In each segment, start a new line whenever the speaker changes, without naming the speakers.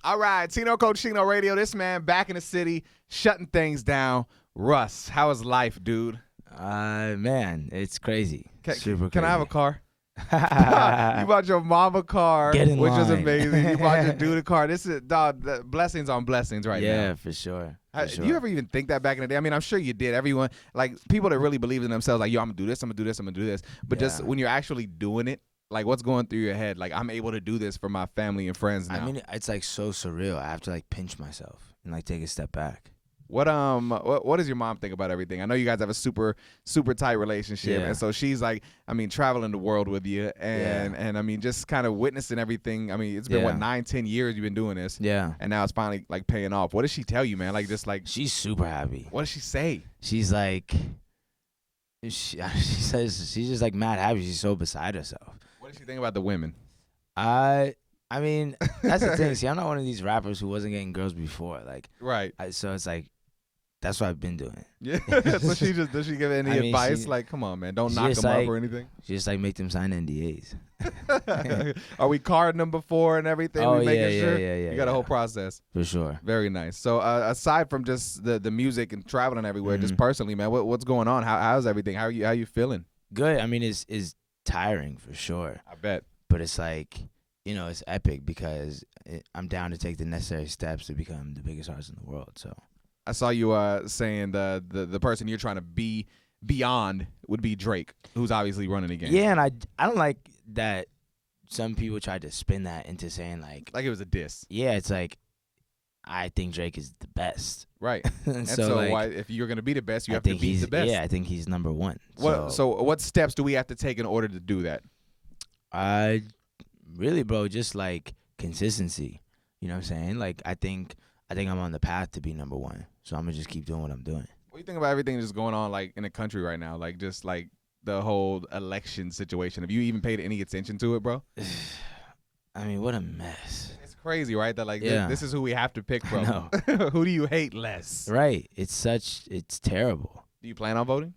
All right, Tino Cochino Radio. This man back in the city, shutting things down. Russ, how is life, dude?
Man, it's crazy. Super
can
crazy.
I have a car? You bought your mom a car,
Get in
which is
line.
amazing. You bought your dude a car. This is blessings on blessings right now.
Yeah, for sure.
Do you ever even think that back in the day? I mean, I'm sure you did. Everyone, like people that really believe in themselves, like, yo, I'm gonna do this, I'm gonna do this, I'm gonna do this. But just when you're actually doing it, like, what's going through your head? Like, I'm able to do this for my family and friends now.
I mean, it's like so surreal. I have to like pinch myself and like take a step back.
What does your mom think about everything? I know you guys have a super tight relationship, and so she's like, I mean, traveling the world with you, and I mean, just kind of witnessing everything. I mean, it's been what 9-10 years you've been doing this, and now it's finally like paying off. What does she tell you, man? Like, just like
she's super happy.
What does she say?
She's like, she says she's just like mad happy. She's so beside herself.
What does she think about the women?
I mean, that's the thing. See, I'm not one of these rappers who wasn't getting girls before, like
right.
So it's like. That's what I've been doing.
Yeah. So does she give any advice? Like, come on, man, don't knock them up or anything.
She just like make them sign NDAs.
Are we carding them before and everything?
Oh,
we making sure?
Yeah.
You got a whole process.
For sure. Very
nice. So aside from just the music and traveling everywhere, just personally, man, what's going on? How's everything? How you feeling?
Good. I mean, it's tiring for sure.
I bet.
But it's like, it's epic because I'm down to take the necessary steps to become the biggest artist in the world. So.
I saw you saying the person you're trying to be beyond would be Drake, who's obviously running the game.
Yeah, and I don't like that some people tried to spin that into saying like
it was a diss.
Yeah, it's like I think Drake is the best.
Right. and so like, why, if you're going to be the best, you have to be the best.
Yeah, I think he's number one.
So what steps do we have to take in order to do that?
Really, bro, just like consistency. You know what I'm saying? Like I think I'm on the path to be number one. So I'm going to just keep doing what I'm doing.
What do you think about everything that's going on like in the country right now? Like just like the whole election situation. Have you even paid any attention to it, bro?
I mean, what a mess.
It's crazy, right? That like this is who we have to pick from. Who do you hate less?
Right. It's terrible.
Do you plan on voting?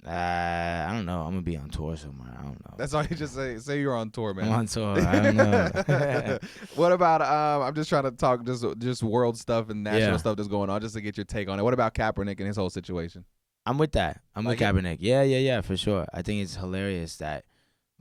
I don't know. I'm gonna be on tour somewhere. I don't know.
That's all you just say. Say you're on tour, man.
I'm on tour. I don't know.
What about? I'm just trying to talk just world stuff and national stuff that's going on, just to get your take on it. What about Kaepernick and his whole situation?
I'm with that. I'm with Kaepernick. Yeah, for sure. I think it's hilarious that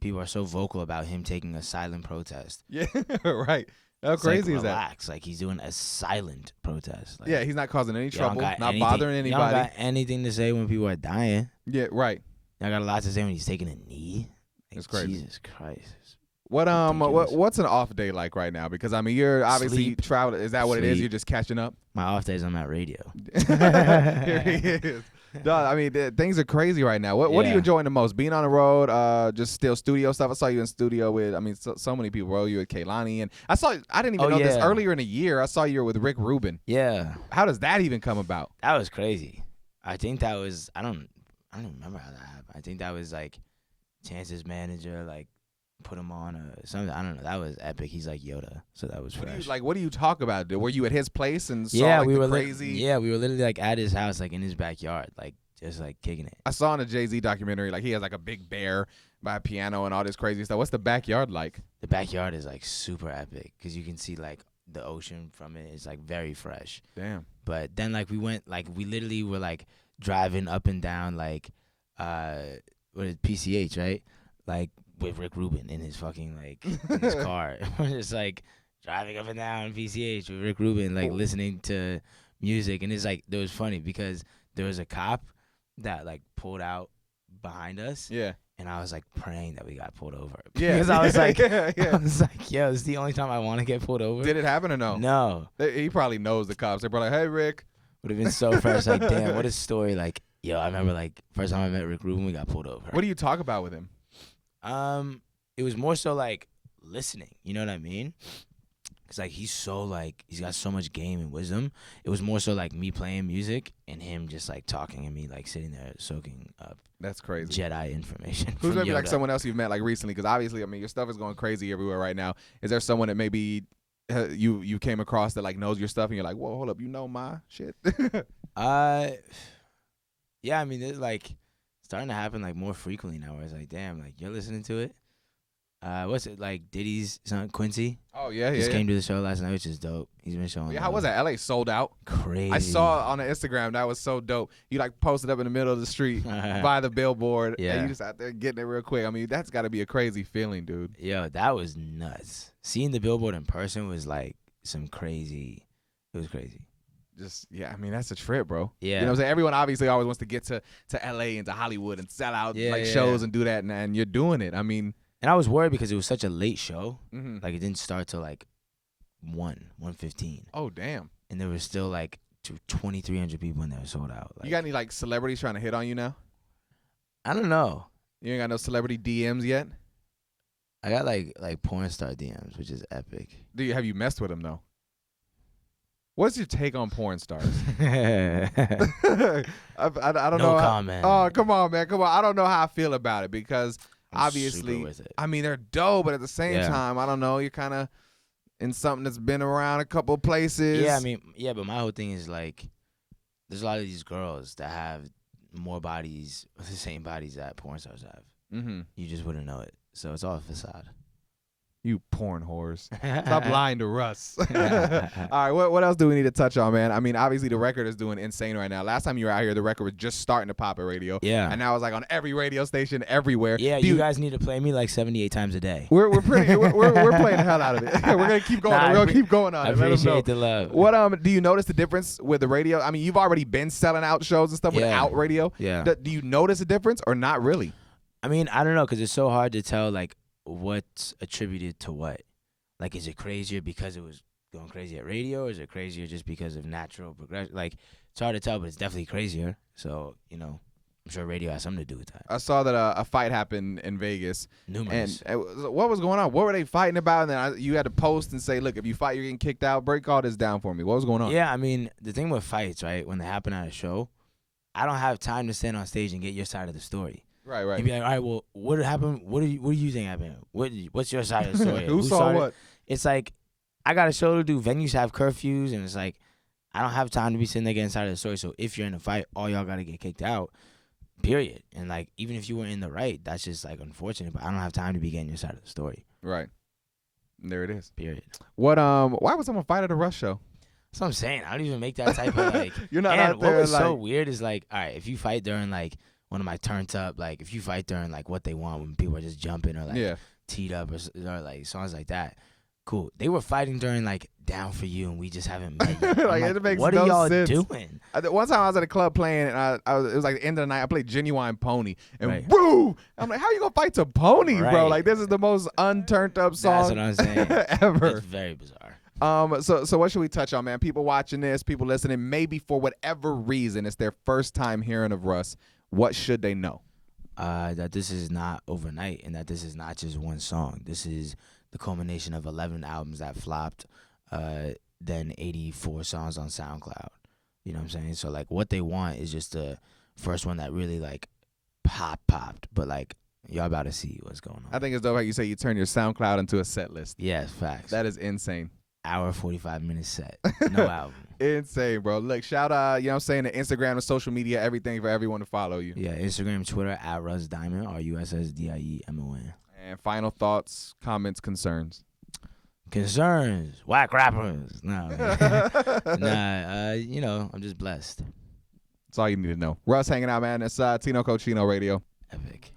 people are so vocal about him taking a silent protest.
Yeah, right. How crazy is that?
Relax. Like he's doing a silent protest. Like,
yeah, he's not causing any trouble, not bothering anybody.
Y'all got anything to say when people are dying.
Yeah, right.
Y'all got a lot to say when he's taking a knee. Like,
it's crazy.
Jesus Christ.
What's an off day like right now? Because I mean, you're obviously traveling. Is that what it is? You're just catching up?
My off days, I'm at radio.
Here he is. No, I mean, things are crazy right now. What are you enjoying the most? Being on the road, just still studio stuff. I saw you in studio with, I mean, so many people. Bro, you with Kehlani, and I didn't even know this earlier in the year. I saw you were with Rick Rubin.
Yeah.
How does that even come about?
That was crazy. I think that was I don't remember how that happened. I think that was like Chance's manager like put him on or something. I don't know. That was epic. He's like Yoda, so that was fresh.
What do you talk about? Were you at his place and saw we were crazy?
We were literally like at his house, like in his backyard, like just like kicking it.
I saw in a Jay-Z documentary, like he has like a big bear by a piano and all this crazy stuff. What's the backyard like?
The backyard is like super epic because you can see like the ocean from it. It's like very fresh.
Damn.
But then like we literally were like driving up and down like what is PCH, right? Like with Rick Rubin in his fucking like in his car. We're just like driving up and down PCH with Rick Rubin, like listening to music. And it's like it was funny because there was a cop that like pulled out behind us.
Yeah.
And I was like praying that we got pulled over.
Yeah.
Because I was like, I was like, yo, this is the only time I want to get pulled over.
Did it happen or no?
No.
He probably knows the cops. They're probably like, hey, Rick.
Would have been so fresh. Like, damn, what a story. Like, yo, I remember like first time I met Rick Rubin, we got pulled over.
What do you talk about with him?
It was more so like listening. You know what I mean? Cause like he's got so much game and wisdom. It was more so like me playing music and him just like talking and me like sitting there soaking up.
That's crazy.
Jedi information.
Who's maybe like someone else you've met like recently? Because obviously, I mean, your stuff is going crazy everywhere right now. Is there someone that maybe you came across that like knows your stuff and you're like, whoa, hold up, you know my shit?
Yeah, I mean, it's like starting to happen like more frequently now. Where it's like, damn, like you're listening to it. What's it like? Diddy's son Quincy.
Oh yeah,
Just came to the show last night, which is dope. He's been showing.
Yeah, how was that? LA sold out.
Crazy.
I saw on the Instagram that was so dope. You like posted up in the middle of the street by the billboard, and you just out there getting it real quick. I mean, that's got to be a crazy feeling, dude.
Yo, that was nuts. Seeing the billboard in person was like some crazy. It was crazy.
Just I mean that's a trip, bro.
Yeah,
you know what I'm saying? Everyone obviously always wants to get to LA and to Hollywood and sell out shows and do that, and you're doing it. I mean.
And I was worried because it was such a late show.
Mm-hmm.
Like, it didn't start till, like, 1:15.
Oh, damn.
And there was still, like, 2,300 people in there sold out. Like,
you got any, like, celebrities trying to hit on you now?
I don't know.
You ain't got no celebrity DMs yet?
I got, like porn star DMs, which is epic.
Have you messed with them, though? What's your take on porn stars? I don't know.
No comment.
Oh, come on, man. Come on. I don't know how I feel about it because... Obviously,
with it.
I mean, they're dope, but at the same time, I don't know, you're kind of in something that's been around a couple places.
Yeah, I mean, but my whole thing is, like, there's a lot of these girls that have more bodies, the same bodies that porn stars have.
Mm-hmm.
You just wouldn't know it. So it's all a facade.
You porn whores. Stop lying to Russ. All right, what else do we need to touch on, man? I mean, obviously the record is doing insane right now. Last time you were out here, the record was just starting to pop at radio.
Yeah.
And now it's like on every radio station everywhere.
Yeah, you guys need to play me like 78 times a day.
We're playing the hell out of it. We're gonna keep going. We're gonna keep going on it.
I appreciate the love.
What do you notice the difference with the radio? I mean, you've already been selling out shows and stuff without radio.
Yeah.
Do you notice a difference or not really?
I mean, I don't know, because it's so hard to tell like what's attributed to what. Like, is it crazier because it was going crazy at radio, or is it crazier just because of natural progression? Like, it's hard to tell, but it's definitely crazier. So, you know, I'm sure radio has something to do with that.
I saw that a fight happened in Vegas.
Numerous.
And what was going on? What were they fighting about? And then you had to post and say, look, if you fight, you're getting kicked out. Break all this down for me. What was going on?
Yeah, I mean, the thing with fights, right, when they happen at a show, I don't have time to stand on stage and get your side of the story.
Right.
You'd be like, all right, well, what happened? What do you think happened? What's your side of the story?
Who saw what?
It's like, I got a show to do. Venues have curfews, and it's like, I don't have time to be sitting there getting side of the story. So if you're in a fight, all y'all got to get kicked out, period. And, like, even if you were in the right, that's just, like, unfortunate. But I don't have time to be getting your side of the story.
Right. There it is.
Period.
Why would someone fight at a Russ show?
That's what I'm saying. I don't even make that type of, like.
You're not out there,
what was
like.
so weird is, like, all right, if you fight during, like, one of my turns up, like, if you fight during, like, what they want when people are just jumping or, like, teed up or like, songs like that. Cool. They were fighting during, like, Down For You, and we just haven't met yet.
It makes
what
no
are y'all
sense.
doing?
One time I was at a club playing, and it was like the end of the night. I played Genuine Pony, and
Right.
I'm like, how you gonna fight to Pony, bro?
Right.
Like, this is the most unturned up song
That's what I'm saying.
ever.
It's very bizarre.
So what should we touch on, man? People watching this, people listening, maybe for whatever reason, it's their first time hearing of Russ. What should they know?
That this is not overnight, and that this is not just one song. This is the culmination of 11 albums that flopped, then 84 songs on SoundCloud. You know what I'm saying? So, like, what they want is just the first one that really, like, popped. But, like, y'all about to see what's going on.
I think it's dope how you say you turn your SoundCloud into a set list.
Yes, facts.
That is insane.
Hour 45-minute set. No album.
Insane, bro. Look, shout out, you know what I'm saying, the Instagram, the social media, everything for everyone to follow you.
Yeah, Instagram, Twitter, @RussDiamond, RussDiemond.
And final thoughts, comments, concerns.
Concerns. Whack rappers. No. You know, I'm just blessed.
That's all you need to know. Russ hanging out, man. It's Tino Cochino Radio.
Epic.